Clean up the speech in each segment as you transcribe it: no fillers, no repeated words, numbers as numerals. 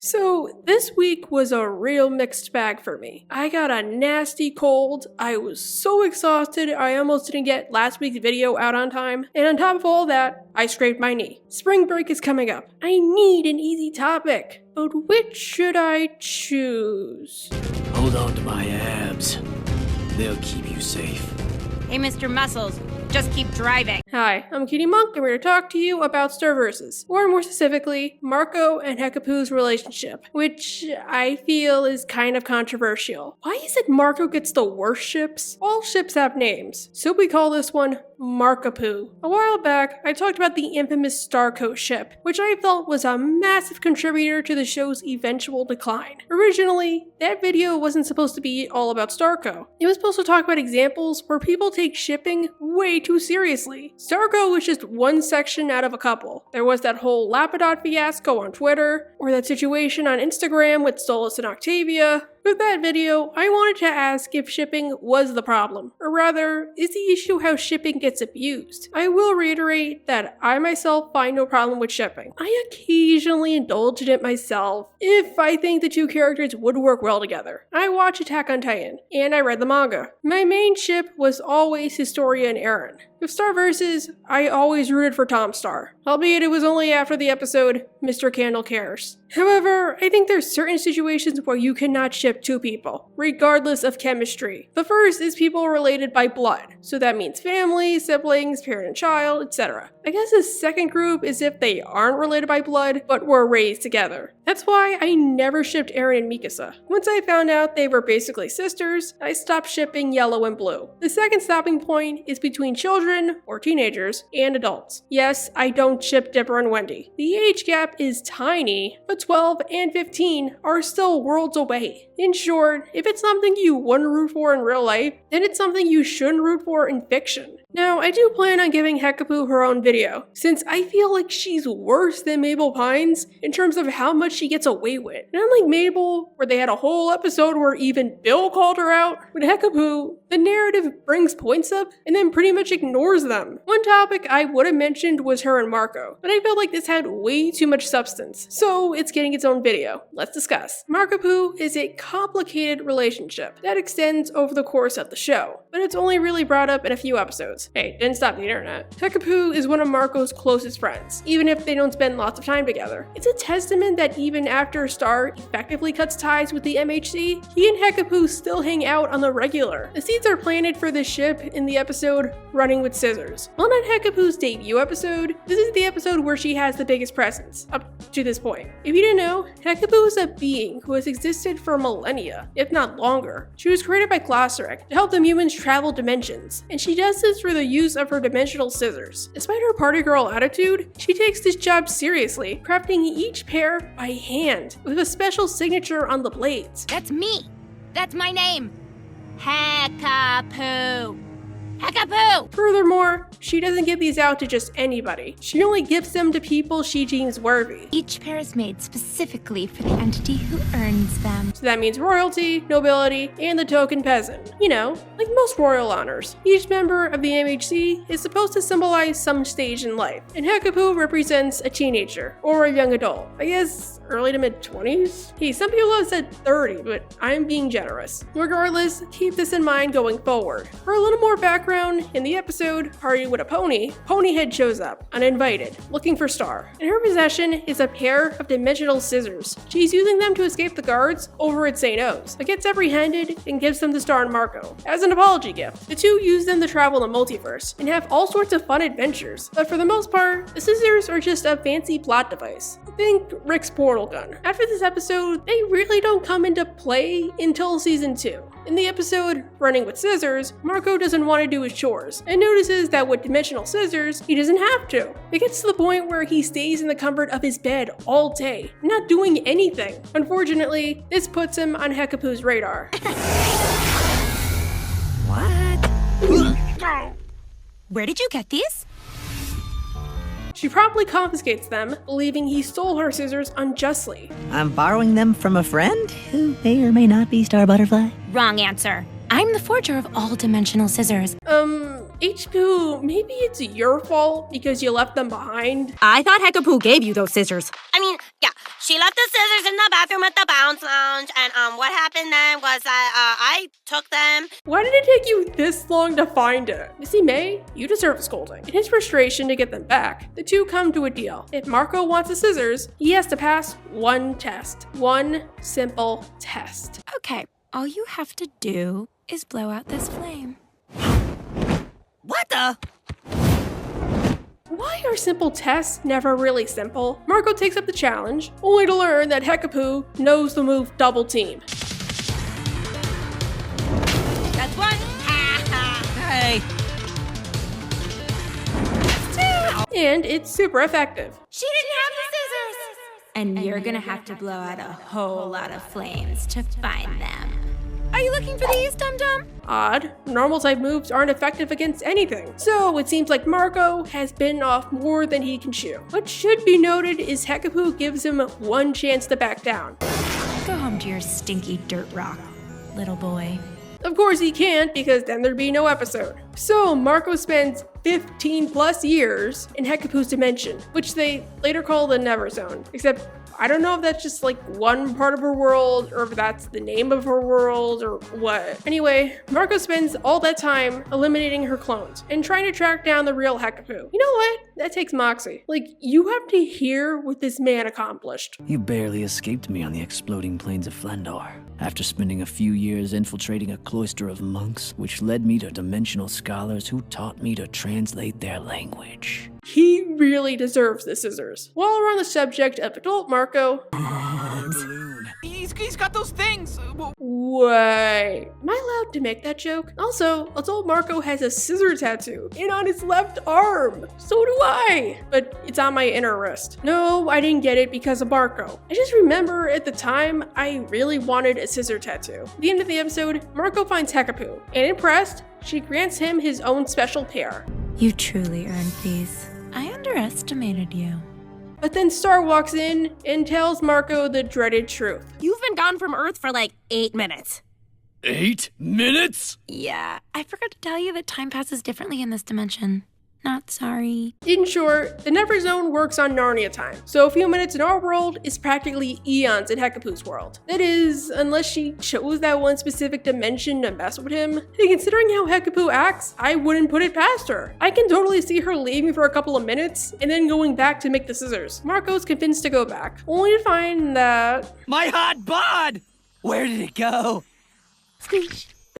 So this week was a real mixed bag for me. I got a nasty cold, I was so exhausted I almost didn't get last week's video out on time, and on top of all that, I scraped my knee. Spring break is coming up. I need an easy topic, but which should I choose? Hold on to my abs. They'll keep you safe. Hey, Mr. Muscles, just keep driving. Hi, I'm Kitty Monk, and we're here to talk to you about Starverses, or more specifically, Marco and Hekapoo's relationship, which I feel is kind of controversial. Why is it Marco gets the worst ships? All ships have names, so we call this one Markapoo. A while back, I talked about the infamous Starco ship, which I felt was a massive contributor to the show's eventual decline. Originally, that video wasn't supposed to be all about Starco. It was supposed to talk about examples where people take shipping way too seriously. Starco was just one section out of a couple. There was that whole Lapidot fiasco on Twitter, or that situation on Instagram with Stolas and Octavia. With that video, I wanted to ask if shipping was the problem, or rather, is the issue how shipping gets abused? I will reiterate that I myself find no problem with shipping. I occasionally indulge in it myself if I think the two characters would work well together. I watch Attack on Titan, and I read the manga. My main ship was always Historia and Eren. With Starverses, I always rooted for Tom Star, albeit it was only after the episode Mr. Candle Cares. However, I think there's certain situations where you cannot ship two people, regardless of chemistry. The first is people related by blood, so that means family, siblings, parent and child, etc. I guess the second group is if they aren't related by blood, but were raised together. That's why I never shipped Eren and Mikasa. Once I found out they were basically sisters, I stopped shipping Yellow and Blue. The second stopping point is between children, or teenagers, and adults. Yes, I don't ship Dipper and Wendy. The age gap is tiny, but 12 and 15 are still worlds away. In short, if it's something you wouldn't root for in real life, then it's something you shouldn't root for in fiction. Now, I do plan on giving Hekapoo her own video, since I feel like she's worse than Mabel Pines in terms of how much she gets away with. And unlike Mabel, where they had a whole episode where even Bill called her out, with Hekapoo, the narrative brings points up and then pretty much ignores them. One topic I would have mentioned was her and Marco, but I felt like this had way too much substance, so it's getting its own video. Let's discuss. Markapoo is a complicated relationship that extends over the course of the show, but it's only really brought up in a few episodes. Hey, didn't stop the internet. Hekapoo is one of Marco's closest friends, even if they don't spend lots of time together. It's a testament that even after Star effectively cuts ties with the MHC, he and Hekapoo still hang out on the regular. The seeds are planted for this ship in the episode Running with Scissors. While not Hekapoo's debut episode, this is the episode where she has the biggest presence, up to this point. If you didn't know, Hekapoo is a being who has existed for millennia, if not longer. She was created by Glossaryck to help the humans travel dimensions, and she does this through the use of her dimensional scissors. Despite her party girl attitude, she takes this job seriously, crafting each pair by hand, with a special signature on the blades. That's me. That's my name. Hekapoo. Hekapoo! Furthermore, she doesn't give these out to just anybody. She only gives them to people she deems worthy. Each pair is made specifically for the entity who earns them. So that means royalty, nobility, and the token peasant. You know, like most royal honors. Each member of the MHC is supposed to symbolize some stage in life, and Hekapoo represents a teenager, or a young adult. I guess early to mid-20s? Hey, some people have said 30, but I'm being generous. Regardless, keep this in mind going forward. For a little more background, in the episode Party with a Pony, Ponyhead shows up, uninvited, looking for Star. In her possession is a pair of dimensional scissors. She's using them to escape the guards over at St. O's, but gets apprehended and gives them to Star and Marco as an apology gift. The two use them to travel the multiverse and have all sorts of fun adventures, but for the most part, the scissors are just a fancy plot device. Think Rick's portal gun. After this episode, they really don't come into play until season 2. In the episode Running with Scissors, Marco doesn't want to do his chores and notices that with dimensional scissors, he doesn't have to. It gets to the point where he stays in the comfort of his bed all day, not doing anything. Unfortunately, this puts him on Hekapoo's radar. What? Where did you get these? She promptly confiscates them, believing he stole her scissors unjustly. I'm borrowing them from a friend who may or may not be Star Butterfly. Wrong answer. I'm the forger of all dimensional scissors. Hekapoo, maybe it's your fault because you left them behind. I thought Hekapoo gave you those scissors. I mean, yeah, She left the scissors in the bathroom at the bounce lounge, and what happened then was that I took them. Why did it take you this long to find it? Missy May, you deserve a scolding. In his frustration to get them back, the two come to a deal. If Marco wants the scissors, he has to pass one test. One simple test. Okay, all you have to do is blow out this flame. What the? Why are simple tests never really simple? Marco takes up the challenge, only to learn that Hekapoo knows the move Double Team. That's one. Hey! And it's super effective. She didn't have the scissors. And you're gonna have to blow out a whole lot of flames to find them. Are you looking for these, Dum-Dum? Odd. Normal type moves aren't effective against anything. So it seems like Marco has bitten off more than he can chew. What should be noted is Hekapoo gives him one chance to back down. Go home to your stinky dirt rock, little boy. Of course he can't, because then there'd be no episode. So Marco spends 15 plus years in Hekapoo's dimension, which they later call the Never Zone. Except I don't know if that's just like one part of her world, or if that's the name of her world, or what. Anyway, Marco spends all that time eliminating her clones and trying to track down the real Hekapoo. You know what? That takes moxie. Like, you have to hear what this man accomplished. You barely escaped me on the exploding plains of Flandor. After spending a few years infiltrating a cloister of monks, which led me to dimensional scholars who taught me to translate their language. He really deserves the scissors. While we're on the subject of adult Marco, Balloon. He's got those things. wait, am I allowed to make that joke? Also, adult Marco has a scissor tattoo and on his left arm. So do I, but it's on my inner wrist. No, I didn't get it because of Marco. I just remember at the time I really wanted a scissor tattoo. At the end of the episode, Marco finds Hekapoo, and impressed, she grants him his own special pair. You truly earned these. I underestimated you. But then Star walks in and tells Marco the dreaded truth. You've been gone from Earth for like 8 minutes. 8 minutes? Yeah, I forgot to tell you that time passes differently in this dimension. Not sorry. In short, the Never Zone works on Narnia time, so a few minutes in our world is practically eons in Hekapoo's world. That is, unless she chose that one specific dimension to mess with him. And considering how Hekapoo acts, I wouldn't put it past her. I can totally see her leaving for a couple of minutes and then going back to make the scissors. Marco's convinced to go back, only to find that... My hot bod! Where did it go?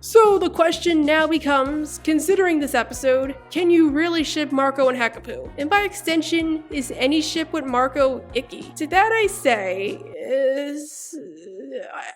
So the question now becomes, considering this episode, can you really ship Marco and Hekapoo? And by extension, is any ship with Marco icky? To that I say,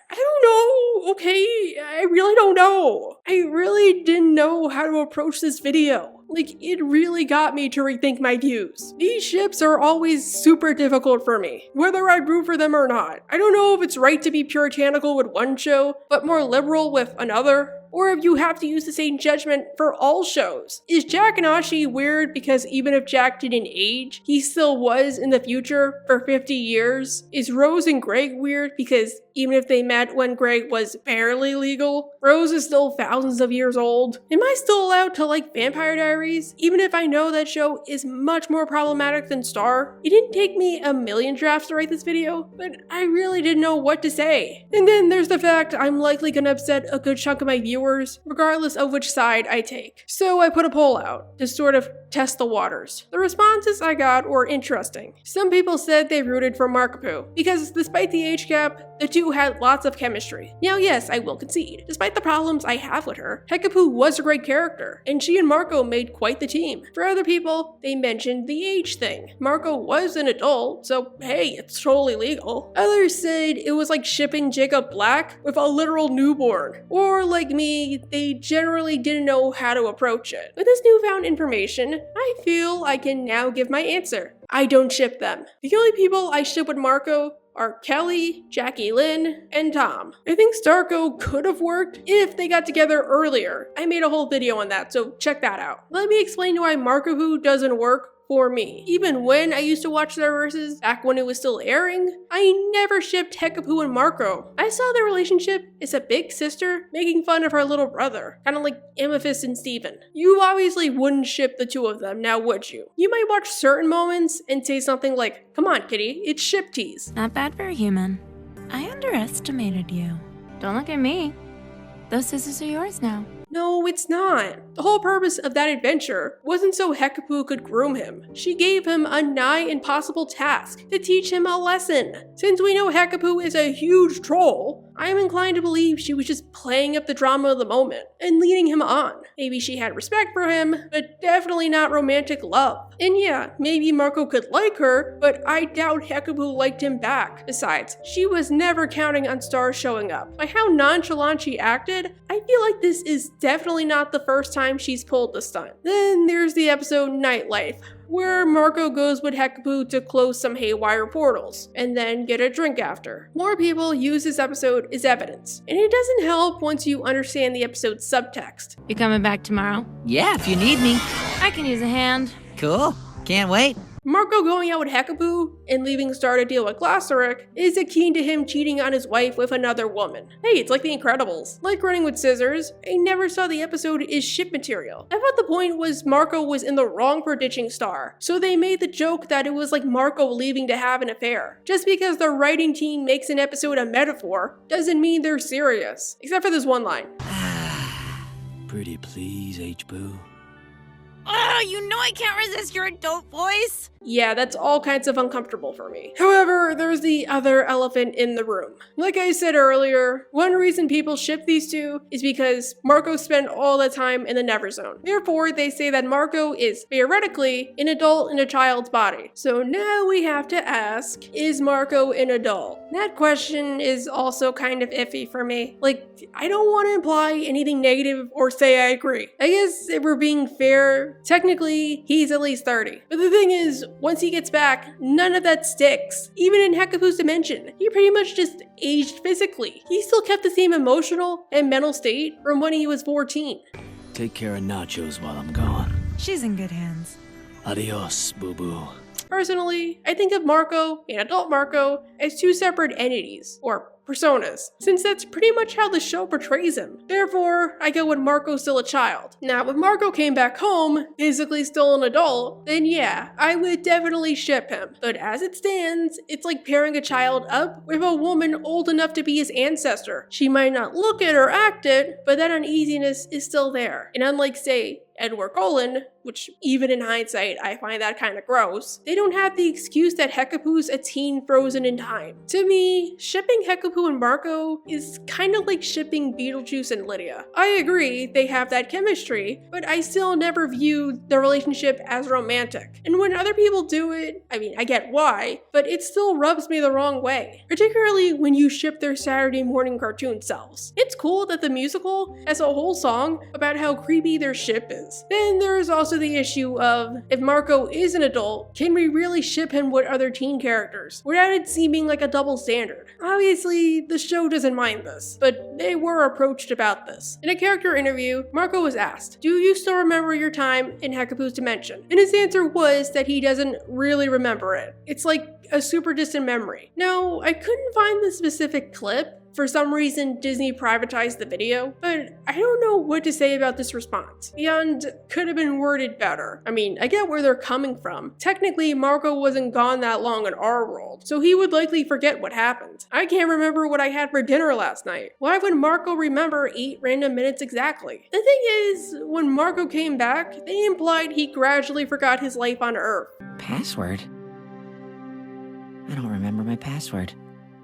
I don't know, okay? I really don't know. I really didn't know how to approach this video. Like, it really got me to rethink my views. These ships are always super difficult for me, whether I root for them or not. I don't know if it's right to be puritanical with one show, but more liberal with another, or if you have to use the same judgment for all shows. Is Jack and Ashi weird because even if Jack didn't age, he still was in the future for 50 years? Is Rose and Greg weird because even if they met when Greg was barely legal, Rose is still thousands of years old? Am I still allowed to like Vampire Diaries, even if I know that show is much more problematic than Star? It didn't take me a million drafts to write this video, but I really didn't know what to say. And then there's the fact I'm likely gonna upset a good chunk of my viewers, regardless of which side I take. So I put a poll out to sort of test the waters. The responses I got were interesting. Some people said they rooted for Markapoo, because despite the age gap, the two had lots of chemistry. Now yes, I will concede, despite the problems I have with her, Hekapoo was a great character, and she and Marco made quite the team. For other people, they mentioned the age thing. Marco was an adult, so hey, it's totally legal. Others said it was like shipping Jacob Black with a literal newborn. Or like me, they generally didn't know how to approach it. With this newfound information, I feel I can now give my answer. I don't ship them. The only people I ship with Marco are Kelly, Jackie Lynn, and Tom. I think Starco could have worked if they got together earlier. I made a whole video on that, so check that out. Let me explain why Markapoo doesn't work for me. Even when I used to watch Starverses, back when it was still airing, I never shipped Hekapoo and Marco. I saw their relationship as a big sister making fun of her little brother, kind of like Amethyst and Steven. You obviously wouldn't ship the two of them, now would you? You might watch certain moments and say something like, "Come on, kitty, it's ship tease." Not bad for a human. I underestimated you. Don't look at me. Those scissors are yours now. No, it's not. The whole purpose of that adventure wasn't so Hekapoo could groom him. She gave him a nigh impossible task to teach him a lesson. Since we know Hekapoo is a huge troll, I am inclined to believe she was just playing up the drama of the moment and leading him on. Maybe she had respect for him, but definitely not romantic love. And yeah, maybe Marco could like her, but I doubt Hekapoo liked him back. Besides, she was never counting on stars showing up. By how nonchalant she acted, I feel like this is definitely not the first time she's pulled the stunt. Then there's the episode Nightlife, where Marco goes with Hekapoo to close some haywire portals, and then get a drink after. More people use this episode as evidence, and it doesn't help once you understand the episode's subtext. You coming back tomorrow? Yeah, if you need me. I can use a hand. Cool. Can't wait. Marco going out with Hekapoo and leaving Star to deal with Glossaryck is akin to him cheating on his wife with another woman. Hey, it's like The Incredibles. Like Running with Scissors, I never saw the episode as ship material. I thought the point was Marco was in the wrong for ditching Star, so they made the joke that it was like Marco leaving to have an affair. Just because the writing team makes an episode a metaphor doesn't mean they're serious. Except for this one line. Pretty please, H-Boo. Oh, you know I can't resist your adult voice. Yeah, that's all kinds of uncomfortable for me. However, there's the other elephant in the room. Like I said earlier, one reason people ship these two is because Marco spent all the time in the Never Zone. Therefore, they say that Marco is theoretically an adult in a child's body. So now we have to ask, is Marco an adult? That question is also kind of iffy for me. Like, I don't want to imply anything negative or say I agree. I guess if we're being fair, technically he's at least 30. But the thing is, once he gets back, none of that sticks. Even in Hekapoo's dimension, he pretty much just aged physically. He still kept the same emotional and mental state from when he was 14. Take care of Nachos while I'm gone. She's in good hands. Adios, boo-boo. Personally, I think of Marco and adult Marco as two separate entities, or personas, since that's pretty much how the show portrays him. Therefore, I go with Marco's still a child. Now, if Marco came back home, physically still an adult, then yeah, I would definitely ship him. But as it stands, it's like pairing a child up with a woman old enough to be his ancestor. She might not look it or act it, but that uneasiness is still there. And unlike, say, Edward Cullen, which even in hindsight, I find that kind of gross, they don't have the excuse that Hekapoo's a teen frozen in time. To me, shipping Hekapoo and Marco is kind of like shipping Beetlejuice and Lydia. I agree, they have that chemistry, but I still never viewed the relationship as romantic. And when other people do it, I mean, I get why, but it still rubs me the wrong way. Particularly when you ship their Saturday morning cartoon selves. It's cool that the musical has a whole song about how creepy their ship is. Then there's also the issue of, if Marco is an adult, can we really ship him with other teen characters without it seeming like a double standard? Obviously, the show doesn't mind this, but they were approached about this. In a character interview, Marco was asked, "Do you still remember your time in Hekapoo's dimension?" And his answer was that he doesn't really remember it. It's like a super distant memory. Now, I couldn't find the specific clip. For some reason, Disney privatized the video, but I don't know what to say about this response. Beyond, could have been worded better. I mean, I get where they're coming from. Technically, Marco wasn't gone that long in our world, so he would likely forget what happened. I can't remember what I had for dinner last night. Why would Marco remember 8 random minutes exactly? The thing is, when Marco came back, they implied he gradually forgot his life on Earth. Password? I don't remember my password.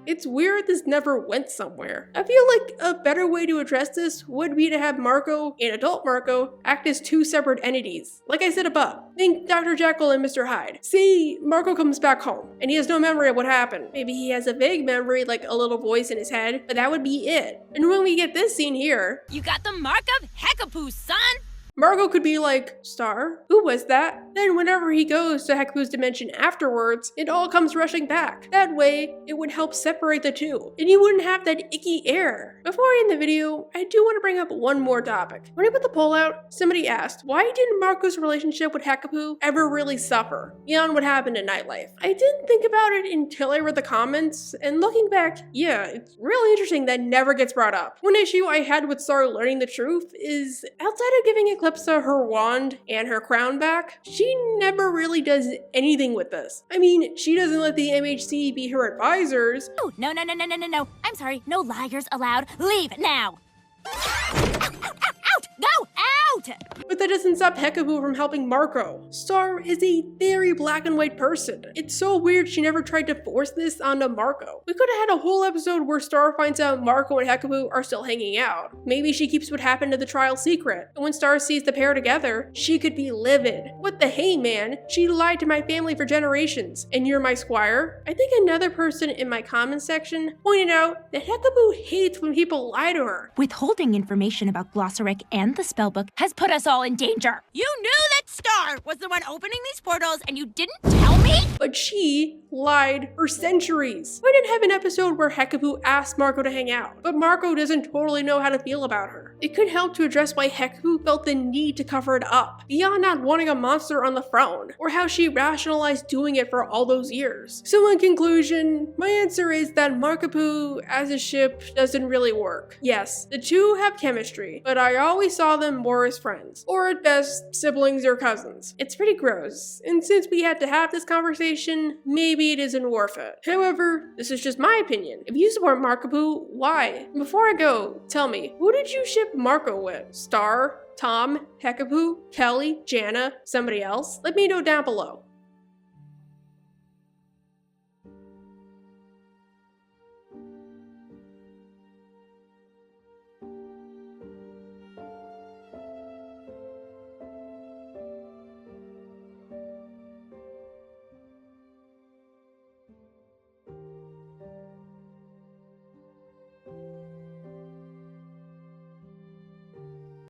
It's weird this never went somewhere. I feel like a better way to address this would be to have Marco and adult Marco act as two separate entities. Like I said above, think Dr. Jekyll and Mr. Hyde. See, Marco comes back home, and he has no memory of what happened. Maybe he has a vague memory, like a little voice in his head, but that would be it. And when we get this scene here, You got the Mark of Hekapoo, son. Marco could be like, Star, who was that? Then whenever he goes to Hekapoo's dimension afterwards, it all comes rushing back. That way, it would help separate the two, and you wouldn't have that icky air. Before I end the video, I do want to bring up one more topic. When I put the poll out, somebody asked, why didn't Marco's relationship with Hekapoo ever really suffer, beyond what happened in Nightlife? I didn't think about it until I read the comments, and looking back, yeah, it's really interesting that never gets brought up. One issue I had with Star learning the truth is, outside of giving Eclipsa her wand and her crown back, she never really does anything with this. I mean, she doesn't let the MHC be her advisors. Oh, no. I'm sorry, no liars allowed. Leave now. Out! Go out! But that doesn't stop Hekapoo from helping Marco. Star is a very black and white person. It's so weird she never tried to force this onto Marco. We could have had a whole episode where Star finds out Marco and Hekapoo are still hanging out. Maybe she keeps what happened to the trial secret, and when Star sees the pair together, she could be livid. What the hey man? She lied to my family for generations, and you're my squire? I think another person in my comments section pointed out that Hekapoo hates when people lie to her. Withholding information about Glossaric and the spellbook has put us all in danger. You knew that Star was the one opening these portals and you didn't tell me? But she lied for centuries. We didn't have an episode where Hekapoo asked Marco to hang out, but Marco doesn't totally know how to feel about her. It could help to address why Hekapoo felt the need to cover it up, beyond not wanting a monster on the throne, or how she rationalized doing it for all those years. So in conclusion, my answer is that Markapoo as a ship doesn't really work. Yes, the two have chemistry, but I always saw them more as friends, or at best, siblings or cousins. It's pretty gross, and since we had to have this conversation, maybe it isn't worth it. However, this is just my opinion. If you support Markapoo, why? Before I go, tell me, who did you ship Marco with? Star? Tom? Hekapoo? Kelly? Jana? Somebody else? Let me know down below.